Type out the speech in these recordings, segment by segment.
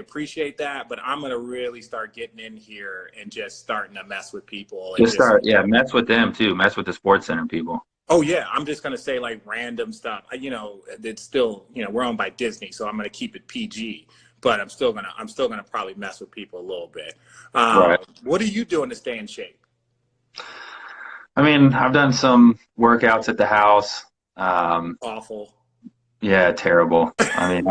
appreciate that, but I'm going to really start getting in here and just starting to mess with people. And Just start, yeah, mess with them too. Mess with the Sports Center people. oh yeah, I'm just going to say like random stuff. It's still, we're owned by Disney, so I'm going to keep it PG, but I'm still going to probably mess with people a little bit. Right. What are you doing to stay in shape? I mean, I've done some workouts at the house. Awful. Yeah, terrible. I mean,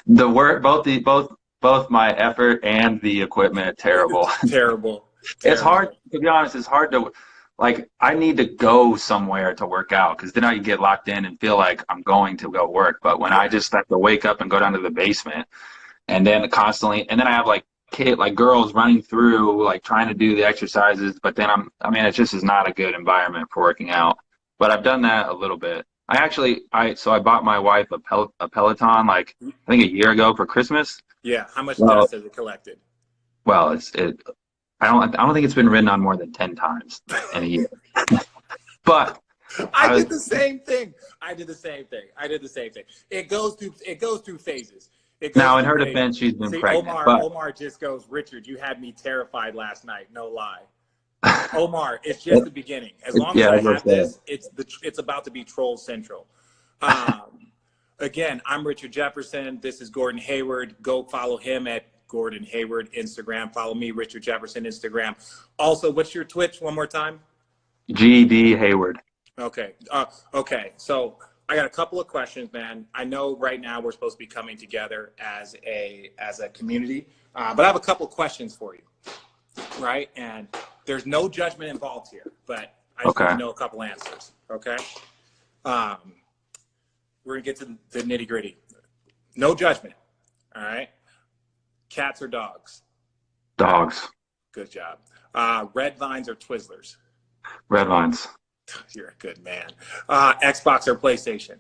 the work, both my effort and the equipment, terrible. Terrible. It's hard, to be honest. It's hard to, like, I need to go somewhere to work out because then I get locked in and feel like I'm going to go work. But when I just have to wake up and go down to the basement and then constantly, and then I have like girls running through, like trying to do the exercises, but then it just is not a good environment for working out. But I've done that a little bit. So I bought my wife a Peloton like I think a year ago for Christmas. Yeah. How much dust has it collected? Well, I don't think it's been ridden on more than 10 times in a year. But I did the same thing. It goes through phases. Now, in her defense, she's been pregnant. Omar just goes, Richard, you had me terrified last night. No lie. Omar, it's just the beginning. As long as I have this, it's about to be Troll Central. Again, I'm Richard Jefferson. This is Gordon Hayward. Go follow him at Gordon Hayward Instagram. Follow me, Richard Jefferson Instagram. Also, what's your Twitch one more time? GD Hayward. Okay. Okay. So I got a couple of questions, man. I know right now we're supposed to be coming together as a community, but I have a couple of questions for you, right? And there's no judgment involved here, but I just want to know a couple answers, okay? We're going to get to the nitty gritty. No judgment, all right? Cats or dogs? Dogs. Good job. Red Vines or Twizzlers? Red Vines. You're a good man. Xbox or PlayStation?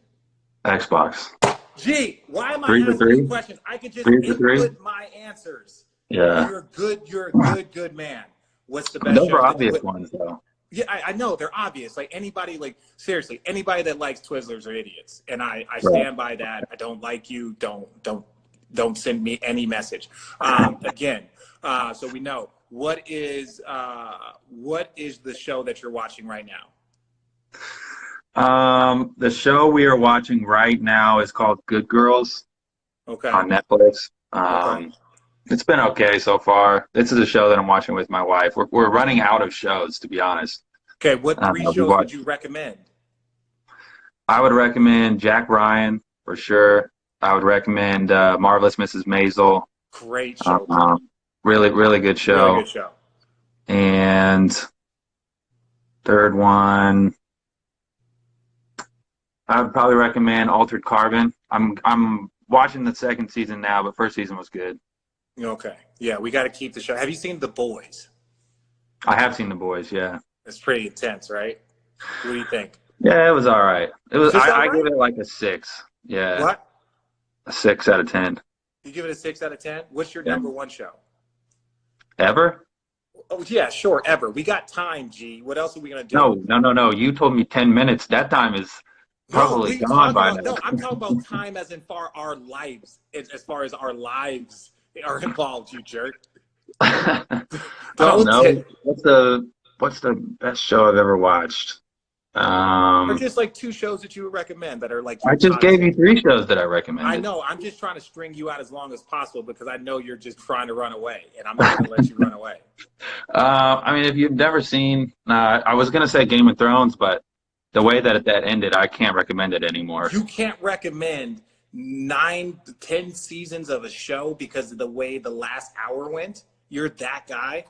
Xbox. Gee, why am I asking you questions? I could just input my answers. Yeah. You're a good man. What's the best Those show? are obvious ones, though. Yeah, I know they're obvious. Like seriously, anybody that likes Twizzlers are idiots, and I stand by that. I don't like you. Don't send me any message. Again, so we know what is the show that you're watching right now? The show we are watching right now is called Good Girls. Okay. On Netflix. It's been okay so far. This is a show that I'm watching with my wife. We're running out of shows, to be honest. Okay, what three shows would you recommend? I would recommend Jack Ryan for sure. I would recommend Marvelous Mrs. Maisel. Great show. Really, really good show. Really good show. And third one, I would probably recommend Altered Carbon. I'm watching the second season now, but first season was good. Okay. Yeah, we got to keep the show. Have you seen The Boys? I have seen The Boys, yeah. It's pretty intense, right? What do you think? Yeah, it was all right. It was. I right? give it like a 6. Yeah. What? A 6 out of 10. You give it a 6 out of 10? What's your number one show? Ever? Oh, yeah, sure, ever. We got time, G. What else are we going to do? No. You told me 10 minutes. That time is probably gone by now. No, I'm talking about time as in far our lives, as far as our lives are involved, you jerk. I don't know. What's the best show I've ever watched? Or just like 2 shows that you would recommend that are like. I just gave you 3 shows that I recommended. I know. I'm just trying to string you out as long as possible because I know you're just trying to run away, and I'm not going to let you run away. I mean, if you've never seen, I was going to say Game of Thrones, but the way that ended, I can't recommend it anymore. You can't recommend 9 to 10 seasons of a show because of the way the last hour went? You're that guy?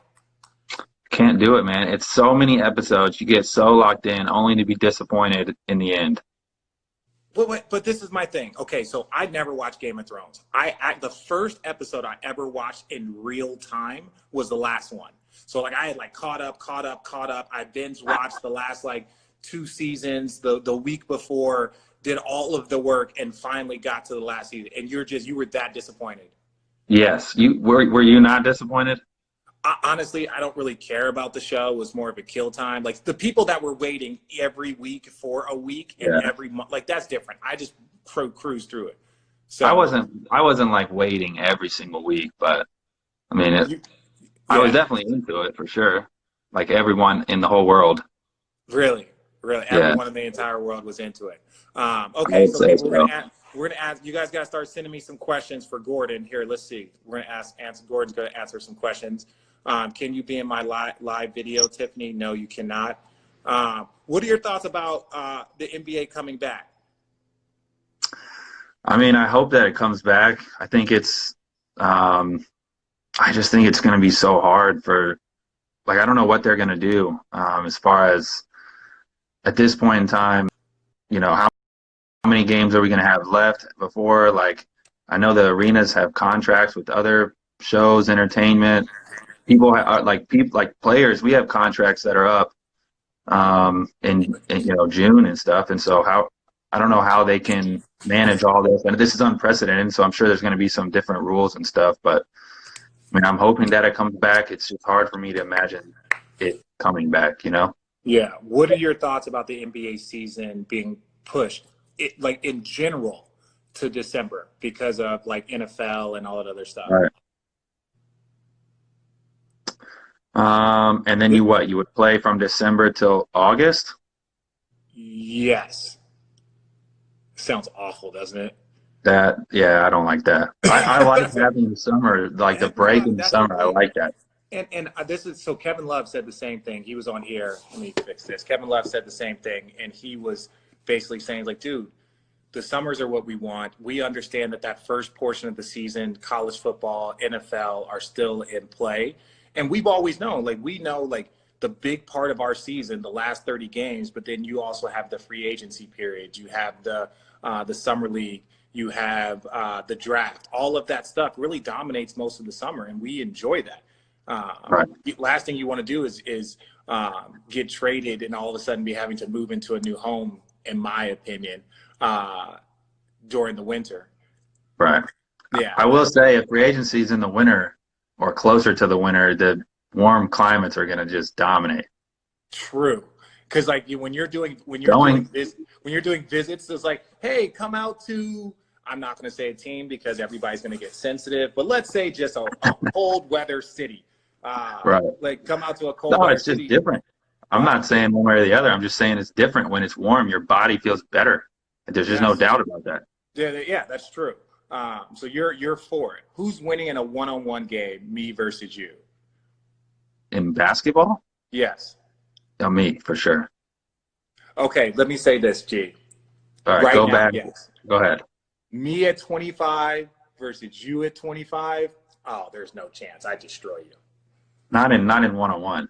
Can't do it, man. It's so many episodes. You get so locked in only to be disappointed in the end. But this is my thing. Okay, so I never watched Game of Thrones. The first episode I ever watched in real time was the last one. So like I had like caught up. I binge watched the last like 2 seasons the week before, did all of the work, and finally got to the last season. And you were that disappointed. Yes. Were you not disappointed? Honestly, I don't really care about the show. It was more of a kill time. Like the people that were waiting every week for a week and every month, like that's different. I just cruise through it. So I wasn't like waiting every single week, but I mean, you, I was yeah, definitely into it for sure. Like everyone in the whole world. really, really, Yeah, everyone in the entire world was into it. I Okay, would so say people, so. we're gonna ask you guys. Got to start sending me some questions for Gordon. Here, let's see. We're gonna answer. Gordon's gonna answer some questions. Can you be in my live video, Tiffany? No, you cannot. What are your thoughts about the NBA coming back? I mean, I hope that it comes back. Um, I just think it's going to be so hard for, like, I don't know what they're going to do as far as at this point in time, how many games are we going to have left before, like, I know the arenas have contracts with other shows, entertainment. Are like people, like players, we have contracts that are up in June and stuff. And so I don't know how they can manage all this. And this is unprecedented, so I'm sure there's going to be some different rules and stuff. But I mean, I'm hoping that it comes back. It's just hard for me to imagine it coming back. Yeah. What are your thoughts about the NBA season being pushed, like in general, to December because of like NFL and all that other stuff? Right. And then Th- you would play from December till August? yes. Sounds awful, doesn't it? Yeah, I don't like that. I like having the summer, like the break in the That's the summer. I thing. like that. And this is so Kevin Love said the same thing. He was on here. Let me fix this. Kevin Love said the same thing, and he was basically saying like, dude, the summers are what we want. We understand that first portion of the season, college football, NFL, are still in play, and we've always known. Like we know, like the big part of our season, the last 30 games, but then you also have the free agency period. You have the summer league. You have the draft. All of that stuff really dominates most of the summer, and we enjoy that. Right. The last thing you want to do is get traded and all of a sudden be having to move into a new home, in my opinion, during the winter. Right. Yeah, I will say if free agency is in the winter or closer to the winter, the warm climates are going to just dominate. true. Because like Going, when you're doing visits, it's like, hey, come out to. I'm not going to say a team because everybody's going to get sensitive, but let's say just a cold weather city. right. Like come out to a cold No, weather it's just city. different. I'm not saying one way or the other. I'm just saying it's different when it's warm. Your body feels better. There's just no Yes. doubt about that. Yeah, that's true. So you're for it. Who's winning in a one-on-one game, me versus you? In basketball, Yes. me for sure. Okay, let me say this, G. All right, Right go now, back. yes. Go ahead. Me at 25 versus you at 25. Oh, there's no chance. I destroy you. Not in one-on-one.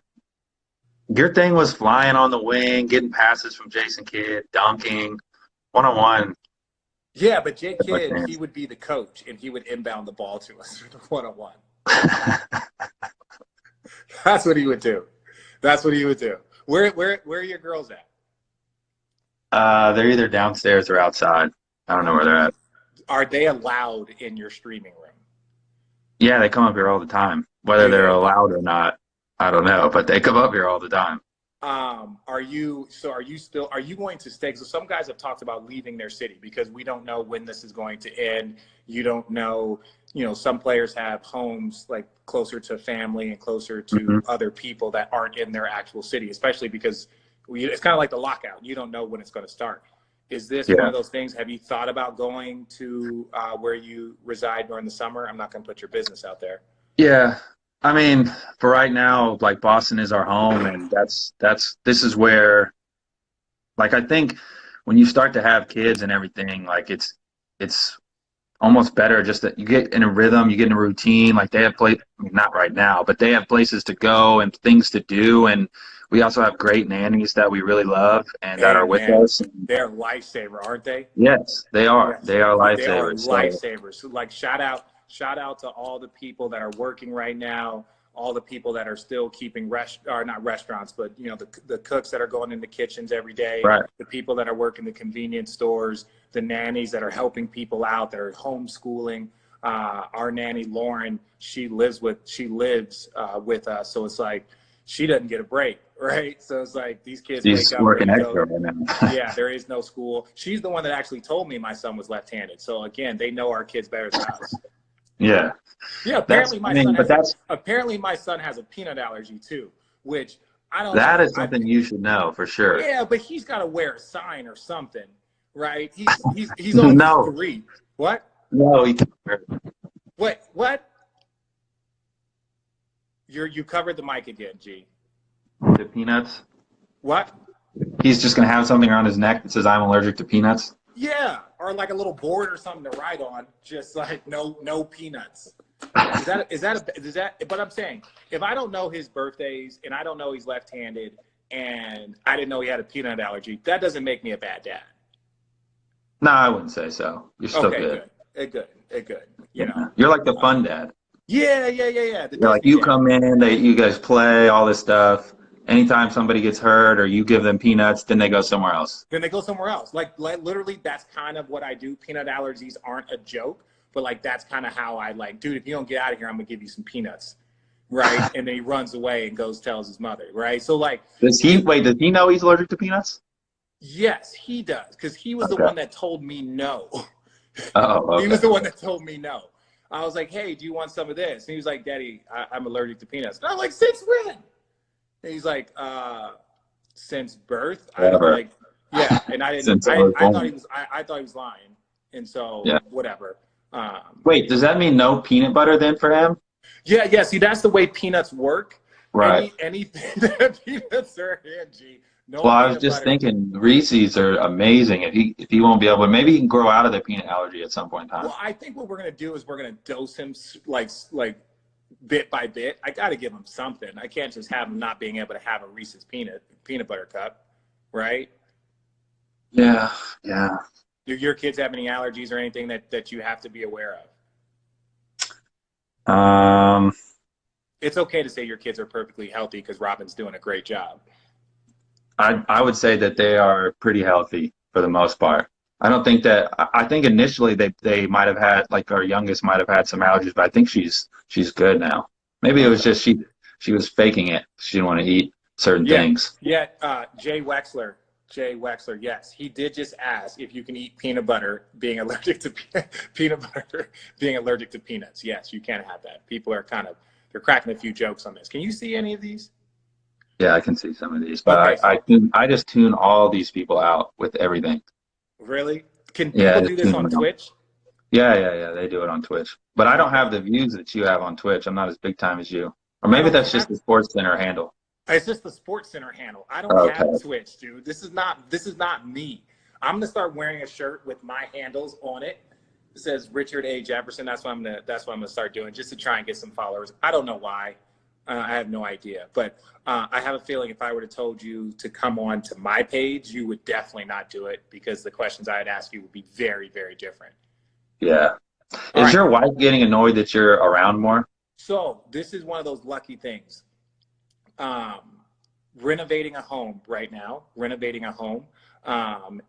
Your thing was flying on the wing, getting passes from Jason Kidd, dunking. One-on-one, Yeah, but Jake no Kidd, he chance. would be the coach and he would inbound the ball to us with a one-on-one. That's what he would do. That's what he would do. Where are your girls at? They're either downstairs or outside. I don't know where they're at. Are they allowed in your streaming room? Yeah, they come up here all the time. Whether Do they're they? allowed or not, I don't know, but they come up here all the time. Are you going to stay? So some guys have talked about leaving their city because we don't know when this is going to end. You don't know, some players have homes like closer to family and closer Hmm. to other people that aren't in their actual city, especially because it's kind of like the lockout. You don't know when it's going to start. Is this one Yeah. of those things? Have you thought about going to where you reside during the summer? I'm not going to put your business out there. Yeah. I mean, for right now, like Boston is our home, and this is where, like, I think when you start to have kids and everything, like it's almost better just that you get in a rhythm, you get in a routine. Like they have I mean, not right now, but they have places to go and things to do, and we also have great nannies that we really love and that Hey are with man, us. And they're a lifesaver, aren't they? yes, they are. Yes, They are they are lifesavers. So lifesavers. So, like shout out to all the people that are working right now, all the people that are still keeping or not restaurants, but the cooks that are going in the kitchens every day, right, the people that are working the convenience stores, the nannies that are helping people out, that are homeschooling. Our nanny Lauren, she lives with us, so it's like she doesn't get a break, right? So it's like these kids She's wake up working ready to extra go. right now. Yeah, there is no school. She's the one that actually told me my son was left-handed. So again, they know our kids better than us. Yeah. Yeah, apparently That's apparently my son has a peanut allergy too, which I don't that know. is something you should know for sure. Yeah, but he's got to wear a sign or something, right? He's only No. 3. What? No, he What? You covered the mic again, G. the peanuts. What? He's just gonna have something around his neck that says I'm allergic to peanuts. Yeah, or like a little board or something to write on, just like no peanuts. Is that? But I'm saying, if I don't know his birthdays and I don't know he's left-handed and I didn't know he had a peanut allergy, that doesn't make me a bad dad. No, I wouldn't say so. You're still good. Good. You know, You're like the fun dad. Yeah. You're like you come in, you guys play all this stuff. Anytime somebody gets hurt or you give them peanuts, then they go somewhere else. Then they go somewhere else. Like literally, that's kind of what I do. Peanut allergies aren't a joke, but like that's kind of how I like, dude, if you don't get out of here, I'm gonna give you some peanuts, right? And then he runs away and tells his mother, right? So like, Does he know he's allergic to peanuts? Yes, he does, because he was the one that told me no. Oh, okay. He was the one that told me no. I was like, hey, do you want some of this? And he was like, Daddy, I'm allergic to peanuts. And I'm like, since when? And he's like, since birth. I was like, yeah. And I didn't. I thought he was lying. And so whatever. Wait, does that mean no peanut butter then for him? Yeah. See, that's the way peanuts work. Right. Anything that peanuts are G. No. Well, I was just thinking Reese's are amazing. If he won't be able, maybe he can grow out of the peanut allergy at some point in time. Well, I think what we're gonna do is we're gonna dose him like bit by bit. I got to give him something. I can't just have him not being able to have a Reese's peanut butter cup, right? Yeah. Do your kids have any allergies or anything that you have to be aware of? It's okay to say your kids are perfectly healthy because Robin's doing a great job. I would say that they are pretty healthy for the most part. I think initially they might have had, like our youngest might have had some allergies, but I think she's good now. Maybe it was just she was faking it. She didn't want to eat certain things. Yeah, Jay Wexler, yes. He did just ask if you can eat peanut butter being allergic to peanut butter being allergic to peanuts. Yes, you can have that. People are they're cracking a few jokes on this. Can you see any of these? Yeah, I can see some of these, but I just tune all these people out with everything. Really? Can people do this on Twitch? Yeah, they do it on Twitch. But I don't have the views that you have on Twitch. I'm not as big time as you. Or maybe that's just the Sports Center handle. It's just the Sports Center handle. I don't have Twitch, dude. This is not me. I'm gonna start wearing a shirt with my handles on it. It says Richard A. Jefferson. That's what I'm gonna start doing, just to try and get some followers. I don't know why. I have no idea, but I have a feeling if I would have told you to come on to my page, you would definitely not do it because the questions I'd ask you would be very, very different. Yeah. Is your wife getting annoyed that you're around more? So this is one of those lucky things. Renovating a home right now,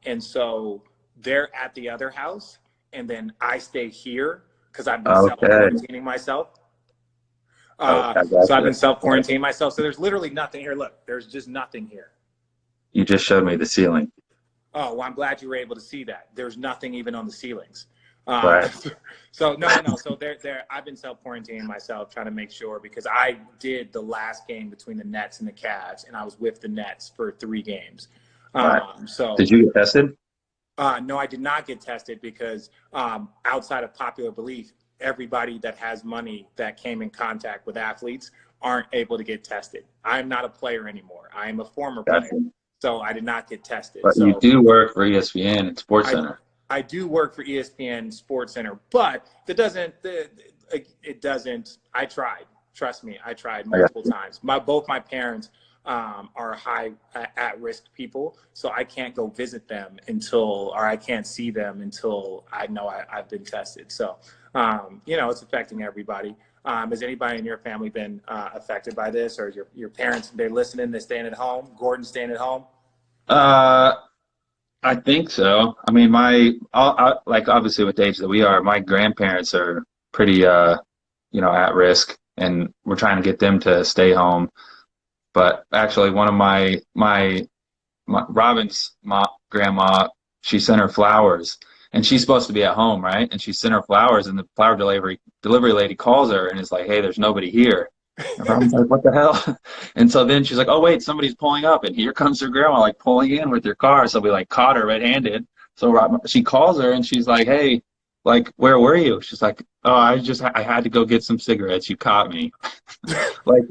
and so they're at the other house, and then I stay here because I've been self-quarantining myself. So I've been self-quarantining myself. So there's literally nothing here. Look, there's just nothing here. You just showed me the ceiling. Oh, well, I'm glad you were able to see that. There's nothing even on the ceilings. Right. So no. So I've been self-quarantining myself, trying to make sure, because I did the last game between the Nets and the Cavs, and I was with the Nets for 3 games. Right. So did you get tested? No, I did not get tested because outside of popular belief, everybody that has money that came in contact with athletes aren't able to get tested. I'm not a player anymore. I am a former player. So I did not get tested. But you do work for ESPN and Sports Center. I do work for ESPN Sports Center, but it doesn't, I tried. Trust me, I tried multiple times. Both my parents are high at-risk people, so I can't go visit them or I can't see them until I know I've been tested. So, it's affecting everybody. Has anybody in your family been affected by this, or your parents, they're listening, they're staying at home? Gordon staying at home? I think so. I mean, like obviously with the age that we are, my grandparents are pretty, at risk, and we're trying to get them to stay home. But actually, one of my Robin's grandma, she sent her flowers, and she's supposed to be at home, right? And she sent her flowers, and the flower delivery lady calls her and is like, "Hey, there's nobody here." And Robin's like, "What the hell?" And so then she's like, "Oh wait, somebody's pulling up," and here comes her grandma like pulling in with her car. So we like caught her red-handed. So she calls her and she's like, "Hey, like where were you?" She's like, "Oh, I had to go get some cigarettes. You caught me." Like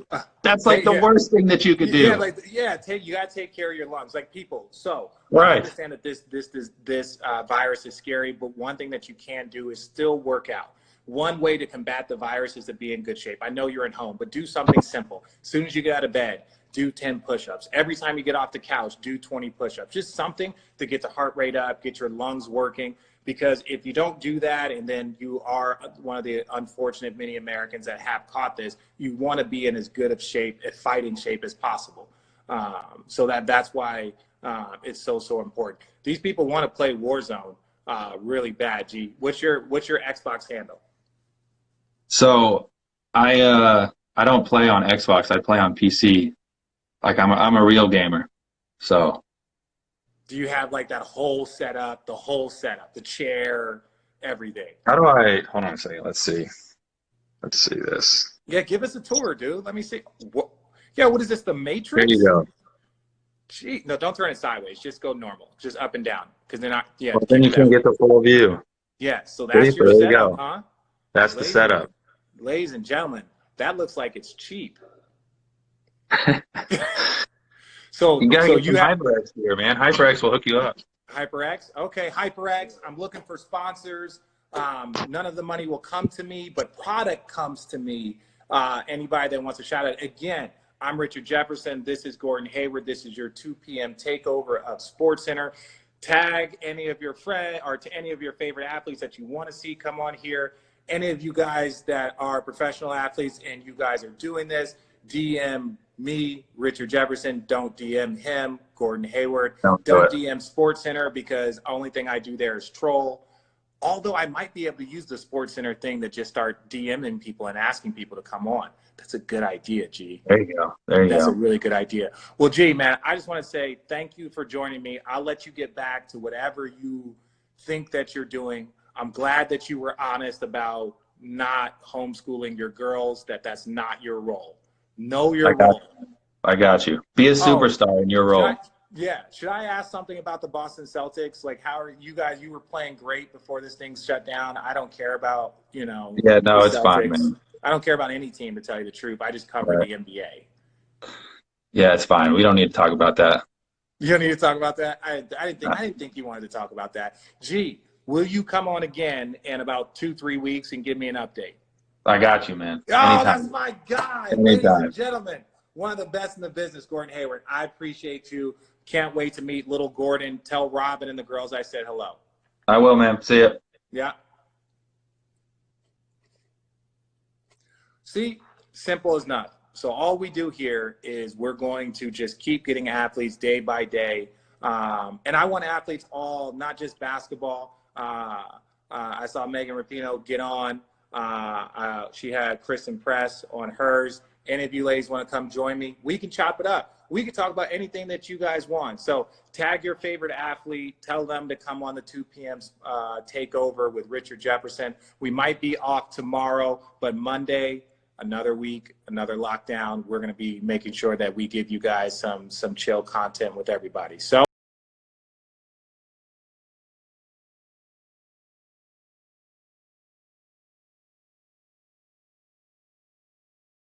that's like the worst thing that you could do. You gotta take care of your lungs, like people. So right. I understand that this virus is scary, but one thing that you can do is still work out. One way to combat the virus is to be in good shape. I know you're at home, but do something simple. As soon as you get out of bed, do 10 push-ups. Every time you get off the couch, do 20 push-ups. Just something to get the heart rate up, get your lungs working. Because if you don't do that, and then you are one of the unfortunate many Americans that have caught this, you want to be in as good of shape, fighting shape as possible. So that's why it's so important. These people want to play Warzone really bad. G, what's your Xbox handle? So I don't play on Xbox. I play on PC. Like I'm a real gamer. So. Do you have like that whole setup, the chair, everything? How do I, hold on a second. Let's see this. Yeah, give us a tour, dude. Let me see. What is this, the Matrix? There you go. Gee, no, don't turn it sideways. Just go normal. Just up and down. Because they're not, Well, then you can get the full view. Yeah, so that's your setup, huh? That's the setup. Ladies and gentlemen, that looks like it's cheap. So you gotta get some HyperX here, man. HyperX will hook you up. HyperX, okay, HyperX. I'm looking for sponsors. None of the money will come to me, but product comes to me. Anybody that wants a shout out. Again, I'm Richard Jefferson. This is Gordon Hayward. This is your 2 p.m. takeover of SportsCenter. Tag any of your friends or to any of your favorite athletes that you want to see come on here. Any of you guys that are professional athletes and you guys are doing this, DM me, Richard Jefferson. Don't DM him, Gordon Hayward. Don't DM SportsCenter, because the only thing I do there is troll. Although I might be able to use the SportsCenter thing to just start DMing people and asking people to come on. That's a good idea, G. There you go. That's a really good idea. Well, G, man, I just want to say thank you for joining me. I'll let you get back to whatever you think that you're doing. I'm glad that you were honest about not homeschooling your girls, that's not your role. Know your role. I got you. Be a superstar in your role. Should I ask something about the Boston Celtics? Like, how are you guys? You were playing great before this thing shut down. I don't care about, Yeah, no, it's fine, man. I don't care about any team, to tell you the truth. I just cover the NBA. Yeah, it's fine. We don't need to talk about that. You don't need to talk about that? I didn't think you wanted to talk about that. G, will you come on again in about 2-3 weeks and give me an update? I got you, man. Oh, anytime. That's my guy. Anytime. Ladies and gentlemen, one of the best in the business, Gordon Hayward. I appreciate you. Can't wait to meet little Gordon. Tell Robin and the girls I said hello. I will, man. See ya. Yeah. See, simple as nothing. So all we do here is we're going to just keep getting athletes day by day. And I want athletes all, not just basketball. I saw Megan Rapinoe get on. She had Kristen Press on hers. Any of you ladies want to come join me? We can chop it up. We can talk about anything that you guys want. So tag your favorite athlete. Tell them to come on the 2 p.m. takeover with Richard Jefferson. We might be off tomorrow, but Monday, another week, another lockdown. We're going to be making sure that we give you guys some chill content with everybody. So